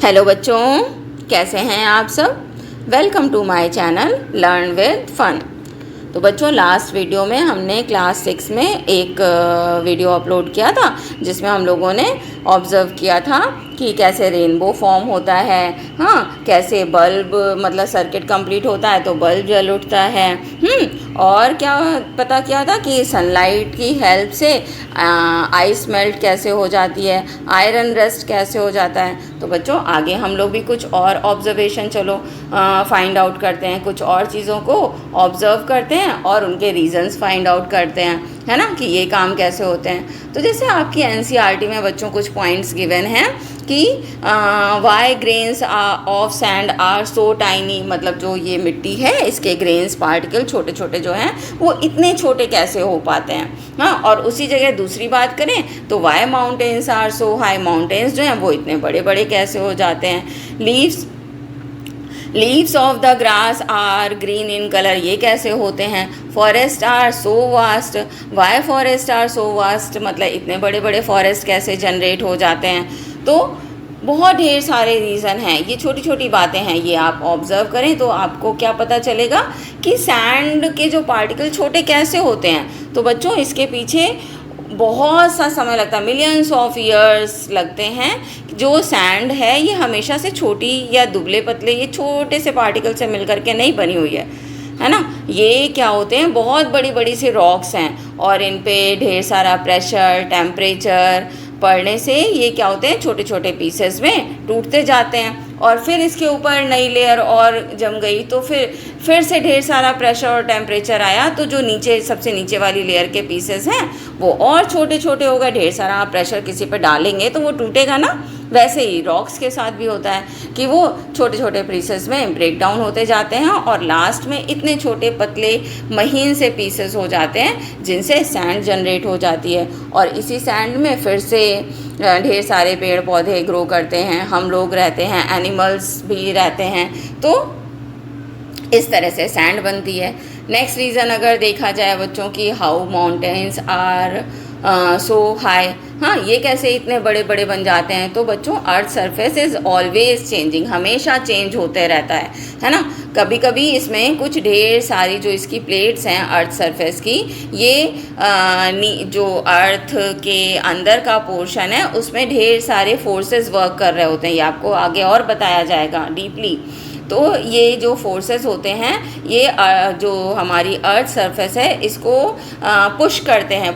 Hello बच्चों, कैसे हैं आप सब। Welcome to my channel learn with fun. तो बच्चों, लास्ट वीडियो में हमने क्लास 6 में एक वीडियो अपलोड किया था जिसमें हम लोगों ने ऑब्ज़र्व किया था कि कैसे रेनबो फॉर्म होता है। हाँ, कैसे बल्ब मतलब सर्किट कंप्लीट होता है तो बल्ब जल उठता है। और क्या पता किया था कि सनलाइट की हेल्प से आइस मेल्ट कैसे हो जाती है, आयरन रस्ट कैसे हो जाता है। तो बच्चों, आगे हम लोग भी कुछ और ऑब्जर्वेशन चलो फाइंड आउट करते हैं, कुछ और चीज़ों को ऑब्ज़र्व करते हैं और उनके रीजंस फाइंड आउट करते हैं, है ना, कि ये काम कैसे होते हैं। तो जैसे आपकी एनसीईआरटी में बच्चों कुछ पॉइंट्स गिवन हैं कि why grains of sand are so tiny, मतलब जो ये मिट्टी है इसके ग्रेन्स पार्टिकल छोटे छोटे जो हैं वो इतने छोटे कैसे हो पाते हैं। हाँ, और उसी जगह दूसरी बात करें तो why mountains are so high, mountains जो हैं वो इतने बड़े बड़े कैसे हो जाते हैं। Leaves of the grass are green in colour, ये कैसे होते हैं। Forest are so vast, why forest are so vast, मतलब इतने बड़े बड़े फॉरेस्ट कैसे जनरेट हो जाते हैं। तो बहुत ढेर सारे रीज़न हैं, ये छोटी छोटी बातें हैं, ये आप ऑब्ज़र्व करें तो आपको क्या पता चलेगा कि सैंड के जो पार्टिकल छोटे कैसे होते हैं। तो बच्चों, इसके पीछे बहुत सा समय लगता है, मिलियंस ऑफ ईयर्स लगते हैं। जो सैंड है ये हमेशा से छोटी या दुबले पतले ये छोटे से पार्टिकल से मिलकर के नहीं बनी हुई है ना। ये क्या होते हैं, बहुत बड़ी बड़ी सी रॉक्स हैं और इन पे ढेर सारा प्रेशर टेम्परेचर पड़ने से ये क्या होते हैं, छोटे छोटे पीसेस में टूटते जाते हैं। और फिर इसके ऊपर नई लेयर और जम गई तो फिर से ढेर सारा प्रेशर और टेम्परेचर आया तो जो नीचे सबसे नीचे वाली लेयर के पीसेस हैं वो और छोटे छोटे हो गए। ढेर सारा प्रेशर किसी पे डालेंगे तो वो टूटेगा ना। वैसे ही रॉक्स के साथ भी होता है कि वो छोटे छोटे पीसेस में ब्रेक डाउन होते जाते हैं और लास्ट में इतने छोटे पतले महीन से पीसेस हो जाते हैं जिनसे सैंड जनरेट हो जाती है। और इसी सैंड में फिर से ढेर सारे पेड़ पौधे ग्रो करते हैं, हम लोग रहते हैं, एनिमल्स भी रहते हैं। तो इस तरह से सैंड बनती है। नेक्स्ट रीज़न अगर देखा जाए बच्चों की, how mountains are so high, हाँ, ये कैसे इतने बड़े बड़े बन जाते हैं। तो बच्चों, earth surface is always changing, हमेशा चेंज होते रहता है ना। कभी कभी इसमें कुछ ढेर सारी जो इसकी प्लेट्स हैं अर्थ सरफेस की, ये जो अर्थ के अंदर का पोर्शन है उसमें ढेर सारे फोर्सेस वर्क कर रहे होते हैं। ये आपको आगे और बताया जाएगा डीपली। तो ये जो फोर्सेस होते हैं ये जो हमारी अर्थ सरफेस है इसको पुश करते हैं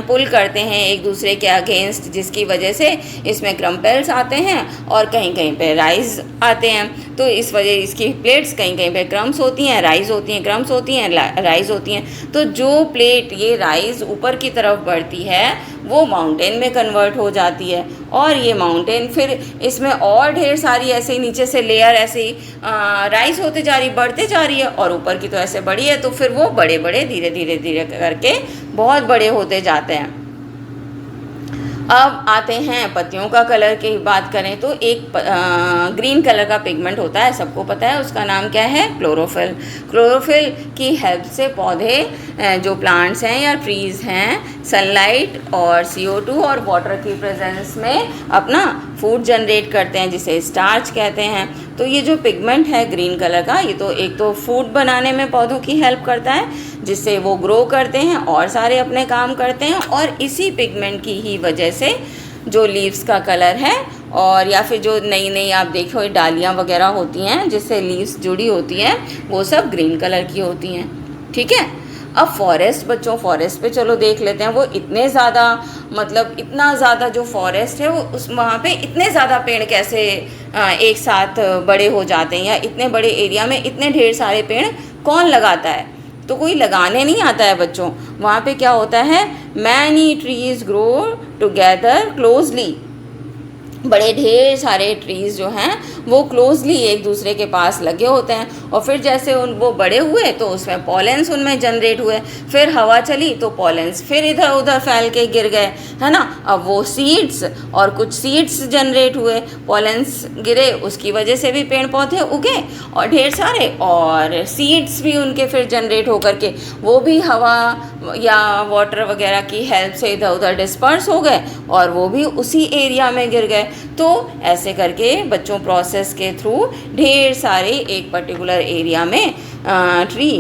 पुल करते हैं एक दूसरे के अगेंस्ट, जिसकी वजह से इसमें क्रम्पेल्स आते हैं और कहीं कहीं पे राइज आते हैं। तो इस वजह इसकी प्लेट्स कहीं कहीं पे क्रम्स होती हैं, राइज होती हैं, क्रम्स होती हैं, राइज होती हैं। तो जो प्लेट ये राइज ऊपर की तरफ बढ़ती है वो माउंटेन में कन्वर्ट हो जाती है और ये माउंटेन फिर इसमें और ढेर सारी ऐसे ही नीचे से लेयर ऐसे ही राइज होते जा रही, बढ़ते जा रही है और ऊपर की तो ऐसे बड़ी है तो फिर वो बड़े बड़े धीरे धीरे धीरे करके बहुत बड़े होते जाते हैं। अब आते हैं पत्तियों का कलर की बात करें तो एक ग्रीन कलर का पिगमेंट होता है, सबको पता है, उसका नाम क्या है, क्लोरोफिल। क्लोरोफिल की हेल्प से पौधे जो प्लांट्स हैं या ट्रीज़ हैं सनलाइट और CO2 और वाटर की प्रेजेंस में अपना फूड जनरेट करते हैं जिसे स्टार्च कहते हैं। तो ये जो पिगमेंट है ग्रीन कलर का, ये तो एक तो फूड बनाने में पौधों की हेल्प करता है जिससे वो ग्रो करते हैं और सारे अपने काम करते हैं। और इसी पिगमेंट की ही वजह से जो लीव्स का कलर है और या फिर जो नई नई आप देखो डालियाँ वगैरह होती हैं जिससे लीव्स जुड़ी होती हैं वो सब ग्रीन कलर की होती हैं। ठीक है। अब फॉरेस्ट बच्चों, फॉरेस्ट पे चलो देख लेते हैं। वो इतने ज़्यादा मतलब इतना ज़्यादा जो फॉरेस्ट है वो उस वहाँ पे इतने ज़्यादा पेड़ कैसे एक साथ बड़े हो जाते हैं, या इतने बड़े एरिया में इतने ढेर सारे पेड़ कौन लगाता है। तो कोई लगाने नहीं आता है बच्चों। वहाँ पे क्या होता है, many trees grow together closely, बड़े ढेर सारे ट्रीज़ जो हैं वो क्लोजली एक दूसरे के पास लगे होते हैं और फिर जैसे वो बड़े हुए तो उसमें पॉलेंस उनमें जनरेट हुए, फिर हवा चली तो पॉलेंस फिर इधर उधर फैल के गिर गए, है ना। अब वो सीड्स और कुछ सीड्स जनरेट हुए, पॉलेंस गिरे, उसकी वजह से भी पेड़ पौधे उगे और ढेर सारे, और सीड्स भी उनके फिर जनरेट होकर के वो भी हवा या वाटर वगैरह की हेल्प से इधर उधर डिस्पर्स हो गए और वो भी उसी एरिया में गिर गए। तो ऐसे करके बच्चों प्रोसेस के थ्रू ढेर सारे एक पर्टिकुलर एरिया में ट्री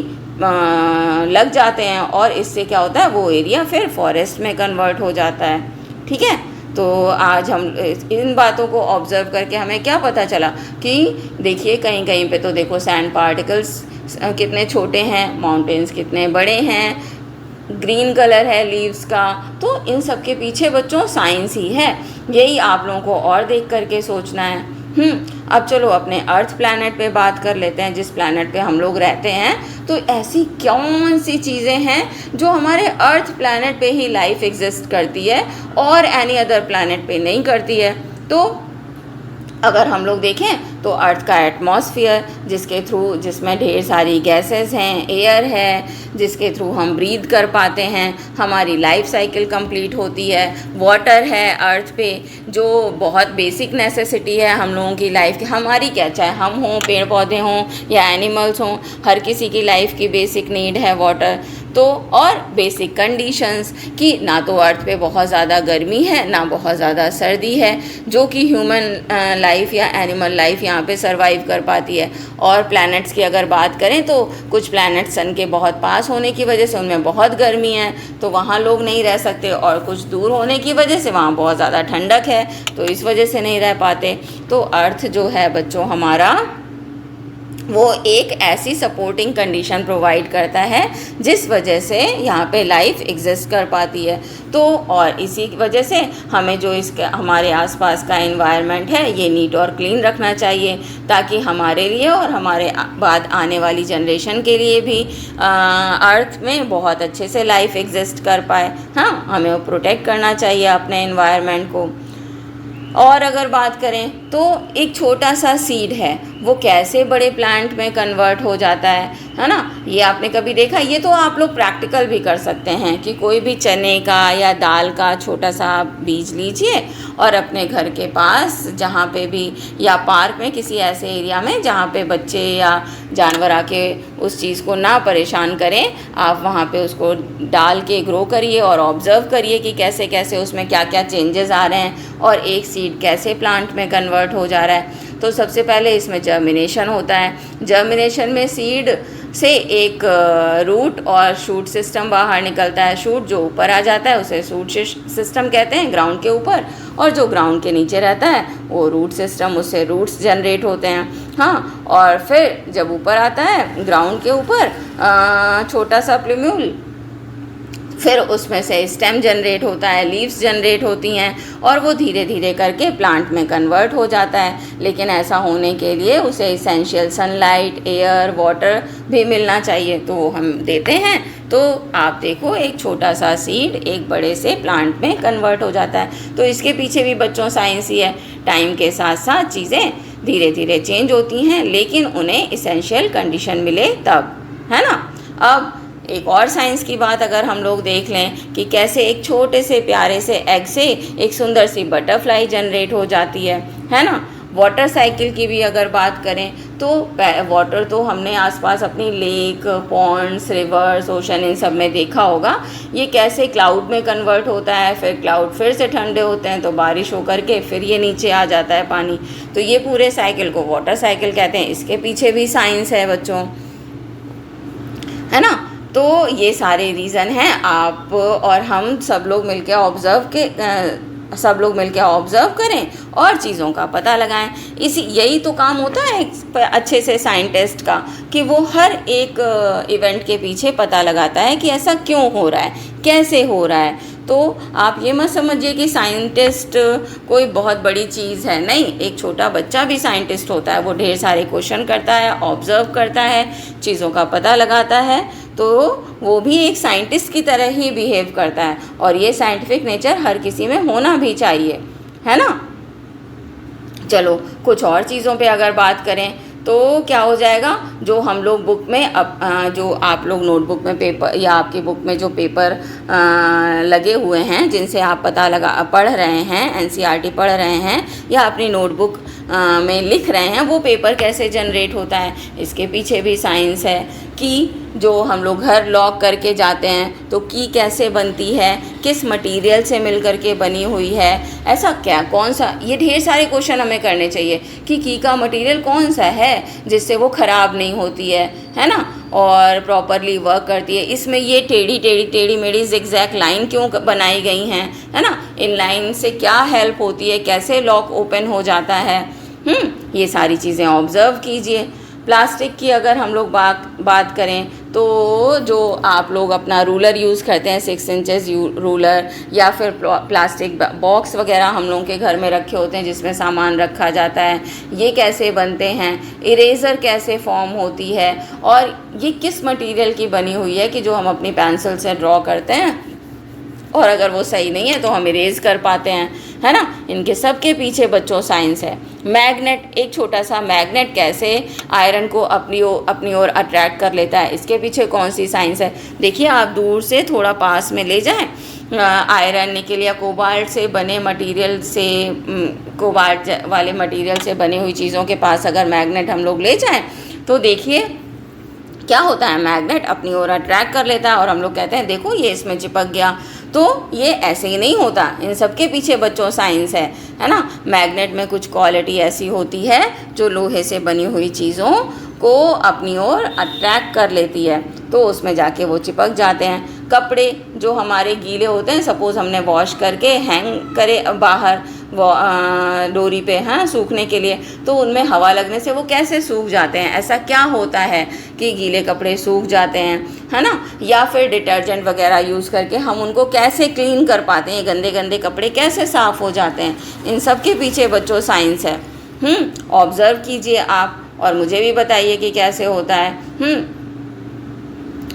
लग जाते हैं और इससे क्या होता है, वो एरिया फिर फॉरेस्ट में कन्वर्ट हो जाता है। ठीक है, तो आज हम इन बातों को ऑब्ज़र्व करके हमें क्या पता चला कि देखिए कहीं कहीं पे तो देखो सैंड पार्टिकल्स कितने छोटे हैं, माउंटेन्स कितने बड़े हैं, ग्रीन कलर है लीव्स का, तो इन सब के पीछे बच्चों साइंस ही है। यही आप लोगों को और देख करके सोचना है। अब चलो अपने अर्थ प्लैनेट पे बात कर लेते हैं, जिस प्लैनेट पे हम लोग रहते हैं। तो ऐसी कौन सी चीज़ें हैं जो हमारे अर्थ प्लैनेट पे ही लाइफ एग्जिस्ट करती है और एनी अदर प्लैनेट पे नहीं करती है? तो अगर हम लोग देखें तो अर्थ का एटमॉस्फेयर, जिसमें ढेर सारी गैसेस हैं, एयर है, जिसके थ्रू हम ब्रीथ कर पाते हैं, हमारी लाइफ साइकिल कंप्लीट होती है। वाटर है अर्थ पे, जो बहुत बेसिक नेसेसिटी है हम लोगों की लाइफ की, हमारी क्या, चाहे हम हों, पेड़ पौधे हों या एनिमल्स हों, हर किसी की लाइफ की बेसिक नीड है वाटर। तो और बेसिक कंडीशंस कि ना तो अर्थ पे बहुत ज़्यादा गर्मी है ना बहुत ज़्यादा सर्दी है, जो कि ह्यूमन लाइफ या एनिमल लाइफ यहाँ पे सरवाइव कर पाती है। और प्लैनेट्स की अगर बात करें तो कुछ प्लैनेट्स सन के बहुत पास होने की वजह से उनमें बहुत गर्मी है तो वहाँ लोग नहीं रह सकते, और कुछ दूर होने की वजह से वहाँ बहुत ज़्यादा ठंडक है तो इस वजह से नहीं रह पाते। तो अर्थ जो है बच्चों हमारा, वो एक ऐसी सपोर्टिंग कंडीशन प्रोवाइड करता है जिस वजह से यहाँ पे लाइफ एग्जिस्ट कर पाती है। तो और इसी वजह से हमें जो हमारे आसपास का एनवायरनमेंट है ये नीट और क्लीन रखना चाहिए, ताकि हमारे लिए और हमारे बाद आने वाली जनरेशन के लिए भी अर्थ में बहुत अच्छे से लाइफ एग्जिस्ट कर पाए। हाँ, हमें वो प्रोटेक्ट करना चाहिए अपने एनवायरनमेंट को। और अगर बात करें तो एक छोटा सा सीड है वो कैसे बड़े प्लांट में कन्वर्ट हो जाता है ना? ये आपने कभी देखा? ये तो आप लोग प्रैक्टिकल भी कर सकते हैं कि कोई भी चने का या दाल का छोटा सा बीज लीजिए और अपने घर के पास जहाँ पे भी, या पार्क में किसी ऐसे एरिया में जहाँ पे बच्चे या जानवर आके उस चीज़ को ना परेशान करें, आप वहाँ पे उसको डाल के ग्रो करिए और ऑब्ज़र्व करिए कि कैसे कैसे उसमें क्या क्या चेंजेस आ रहे हैं और एक सीड कैसे प्लांट में कन्वर्ट हो जा रहा है। तो सबसे पहले इसमें जर्मिनेशन होता है। जर्मिनेशन में सीड से एक रूट और शूट सिस्टम बाहर निकलता है। शूट जो ऊपर आ जाता है उसे शूट सिस्टम कहते हैं, ग्राउंड के ऊपर, और जो ग्राउंड के नीचे रहता है वो रूट सिस्टम, उससे रूट्स जनरेट होते हैं। हाँ, और फिर जब ऊपर आता है ग्राउंड के ऊपर छोटा सा प्लूम्यूल, फिर उसमें से स्टेम जनरेट होता है, लीव्स जनरेट होती हैं और वो धीरे धीरे करके प्लांट में कन्वर्ट हो जाता है। लेकिन ऐसा होने के लिए उसे इसेंशियल सनलाइट, एयर, वाटर भी मिलना चाहिए, तो वो हम देते हैं। तो आप देखो एक छोटा सा सीड एक बड़े से प्लांट में कन्वर्ट हो जाता है। तो इसके पीछे भी बच्चों साइंस ही है। टाइम के साथ साथ चीज़ें धीरे धीरे चेंज होती हैं, लेकिन उन्हें इसेंशियल कंडीशन मिले तब, है ना? अब एक और साइंस की बात अगर हम लोग देख लें कि कैसे एक छोटे से प्यारे से एग से एक सुंदर सी बटरफ्लाई जनरेट हो जाती है ना? वाटर साइकिल की भी अगर बात करें तो वाटर तो हमने आसपास अपनी लेक, पॉन्ड्स, रिवर्स, ओशन, इन सब में देखा होगा। ये कैसे क्लाउड में कन्वर्ट होता है, फिर क्लाउड फिर से ठंडे होते हैं तो बारिश होकर के फिर ये नीचे आ जाता है पानी। तो ये पूरे साइकिल को वाटर साइकिल कहते हैं। इसके पीछे भी साइंस है बच्चों, है ना? तो ये सारे रीज़न हैं। आप और हम सब लोग मिलकर ऑब्ज़र्व करें और चीज़ों का पता लगाएं। यही तो काम होता है एक अच्छे से साइंटिस्ट का, कि वो हर एक इवेंट के पीछे पता लगाता है कि ऐसा क्यों हो रहा है, कैसे हो रहा है। तो आप ये मत समझिए कि साइंटिस्ट कोई बहुत बड़ी चीज़ है, नहीं, एक छोटा बच्चा भी साइंटिस्ट होता है। वो ढेर सारे क्वेश्चन करता है, ऑब्ज़र्व करता है, चीज़ों का पता लगाता है, तो वो भी एक साइंटिस्ट की तरह ही बिहेव करता है। और ये साइंटिफिक नेचर हर किसी में होना भी चाहिए, है ना? चलो कुछ और चीज़ों पे अगर बात करें तो क्या हो जाएगा, जो हम लोग बुक में जो आप लोग नोटबुक में पेपर या आपकी बुक में जो पेपर लगे हुए हैं, जिनसे आप पढ़ रहे हैं, एनसीईआरटी पढ़ रहे हैं या अपनी नोटबुक में लिख रहे हैं, वो पेपर कैसे जनरेट होता है, इसके पीछे भी साइंस है। कि जो हम लोग घर लॉक करके जाते हैं तो की कैसे बनती है, किस मटेरियल से मिल करके बनी हुई है, ऐसा क्या कौन सा, ये ढेर सारे क्वेश्चन हमें करने चाहिए कि की का मटेरियल कौन सा है जिससे वो ख़राब नहीं होती है ना, और प्रॉपरली वर्क करती है। इसमें ये टेढ़ी मेढ़ी ज़िगज़ैग लाइन क्यों बनाई गई हैं, है ना, इन लाइन से क्या हेल्प होती है, कैसे लॉक ओपन हो जाता है, ये सारी चीज़ें ऑब्ज़र्व कीजिए। प्लास्टिक की अगर हम लोग बात करें तो जो आप लोग अपना रूलर यूज़ करते हैं 6 इंचेस रूलर, या फिर प्लास्टिक बॉक्स वगैरह हम लोगों के घर में रखे होते हैं जिसमें सामान रखा जाता है, ये कैसे बनते हैं, इरेज़र कैसे फॉर्म होती है, और ये किस मटेरियल की बनी हुई है कि जो हम अपनी पेंसिल से ड्रॉ करते हैं और अगर वो सही नहीं है तो हम इरेज़ कर पाते हैं, है ना। इनके सब के पीछे बच्चों साइंस है। मैग्नेट, एक छोटा सा मैग्नेट कैसे आयरन को अपनी ओर अट्रैक्ट कर लेता है, इसके पीछे कौन सी साइंस है। देखिए आप दूर से थोड़ा पास में ले जाएं, आयरन, निकल या कोबाल्ट से बने मटेरियल से, कोबाल्ट वाले मटेरियल से बनी हुई चीज़ों के पास अगर मैग्नेट हम लोग ले जाएं तो देखिए क्या होता है, मैग्नेट अपनी ओर अट्रैक्ट कर लेता है और हम लोग कहते हैं देखो ये इसमें चिपक गया। तो ये ऐसे ही नहीं होता, इन सब के पीछे बच्चों साइंस है ना। मैग्नेट में कुछ क्वालिटी ऐसी होती है जो लोहे से बनी हुई चीज़ों को अपनी ओर अट्रैक्ट कर लेती है, तो उसमें जाके वो चिपक जाते हैं। कपड़े जो हमारे गीले होते हैं, सपोज़ हमने वॉश करके हैंग करे बाहर डोरी पे, हाँ, सूखने के लिए, तो उनमें हवा लगने से वो कैसे सूख जाते हैं। ऐसा क्या होता है कि गीले कपड़े सूख जाते हैं, है ना। या फिर डिटर्जेंट वगैरह यूज़ करके हम उनको कैसे क्लीन कर पाते हैं, गंदे गंदे कपड़े कैसे साफ़ हो जाते हैं। इन सब के पीछे बच्चों साइंस है। ऑब्ज़र्व कीजिए आप और मुझे भी बताइए कि कैसे होता है।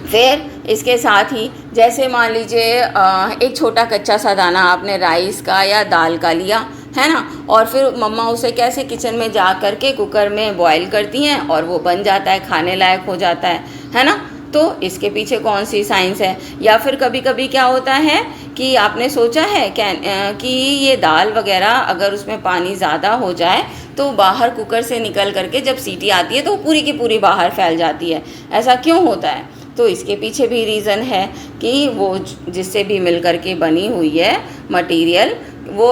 फिर इसके साथ ही जैसे मान लीजिए एक छोटा कच्चा सा दाना आपने राइस का या दाल का लिया, है ना, और फिर मम्मा उसे कैसे किचन में जा कर के कुकर में बॉईल करती हैं और वो बन जाता है, खाने लायक हो जाता है ना। तो इसके पीछे कौन सी साइंस है। या फिर कभी कभी क्या होता है कि आपने सोचा है कि ये दाल वगैरह अगर उसमें पानी ज़्यादा हो जाए तो बाहर कुकर से निकल करके जब सीटी आती है तो पूरी की पूरी बाहर फैल जाती है, ऐसा क्यों होता है। तो इसके पीछे भी रीज़न है कि वो जिससे भी मिल कर के बनी हुई है मटेरियल, वो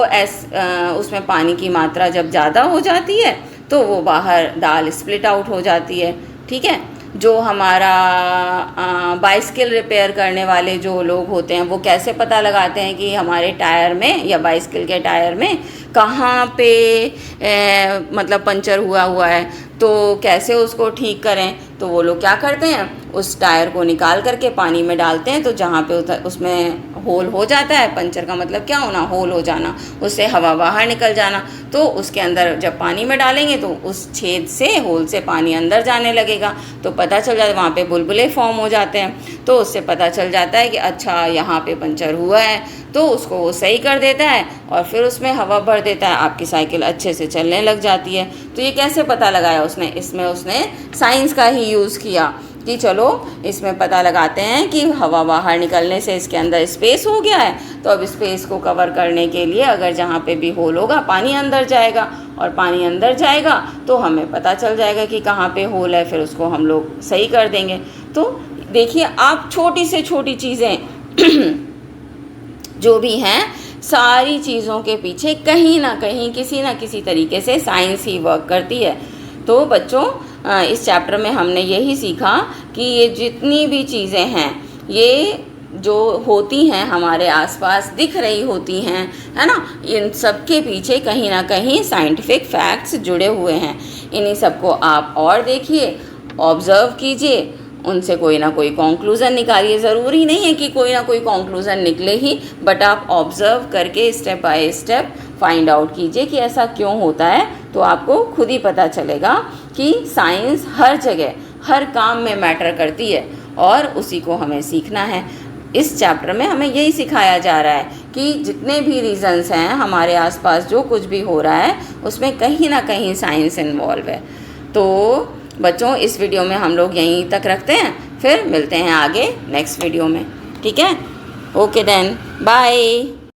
उसमें पानी की मात्रा जब ज़्यादा हो जाती है तो वो बाहर दाल स्प्लिट आउट हो जाती है, ठीक है। जो हमारा बाइसिकल रिपेयर करने वाले जो लोग होते हैं वो कैसे पता लगाते हैं कि हमारे टायर में या बाइसिकल के टायर में कहाँ पे मतलब पंचर हुआ है, तो कैसे उसको ठीक करें। तो वो लोग क्या करते हैं, उस टायर को निकाल करके पानी में डालते हैं, तो जहाँ पे उसमें होल हो जाता है, पंचर का मतलब क्या होना, होल हो जाना, उससे हवा बाहर निकल जाना, तो उसके अंदर जब पानी में डालेंगे तो उस छेद से, होल से पानी अंदर जाने लगेगा, तो पता चल जाता है, वहाँ पे बुलबुले फॉर्म हो जाते हैं। तो उससे पता चल जाता है कि अच्छा यहाँ पे पंचर हुआ है, तो उसको वो सही कर देता है और फिर उसमें हवा भर देता है, आपकी साइकिल अच्छे से चलने लग जाती है। तो ये कैसे पता लगाया उसने, इसमें उसने साइंस का ही यूज़ किया कि चलो इसमें पता लगाते हैं कि हवा बाहर निकलने से इसके अंदर स्पेस हो गया है, तो अब स्पेस को कवर करने के लिए अगर जहाँ पे भी होल होगा पानी अंदर जाएगा, और पानी अंदर जाएगा तो हमें पता चल जाएगा कि कहाँ पे होल है, फिर उसको हम लोग सही कर देंगे। तो देखिए आप छोटी से छोटी चीज़ें जो भी हैं, सारी चीज़ों के पीछे कहीं ना कहीं किसी ना किसी तरीके से साइंस ही वर्क करती है। तो बच्चों इस चैप्टर में हमने यही सीखा कि ये जितनी भी चीज़ें हैं, ये जो होती हैं हमारे आसपास दिख रही होती हैं, है ना, इन सब के पीछे कहीं ना कहीं साइंटिफिक फैक्ट्स जुड़े हुए हैं। इन्हीं सबको आप और देखिए, ऑब्ज़र्व कीजिए, उनसे कोई ना कोई कंक्लूज़न निकालिए। ज़रूरी नहीं है कि कोई ना कोई कंक्लूज़न निकले ही, बट आप ऑब्ज़र्व करके step by step find out कीजिए कि ऐसा क्यों होता है, तो आपको खुद ही पता चलेगा कि साइंस हर जगह हर काम में मैटर करती है और उसी को हमें सीखना है। इस चैप्टर में हमें यही सिखाया जा रहा है कि जितने भी रीज़न्स हैं हमारे आसपास, जो कुछ भी हो रहा है उसमें कहीं ना कहीं साइंस इन्वॉल्व है। तो बच्चों इस वीडियो में हम लोग यहीं तक रखते हैं, फिर मिलते हैं आगे नेक्स्ट वीडियो में, ठीक है। Okay then, bye.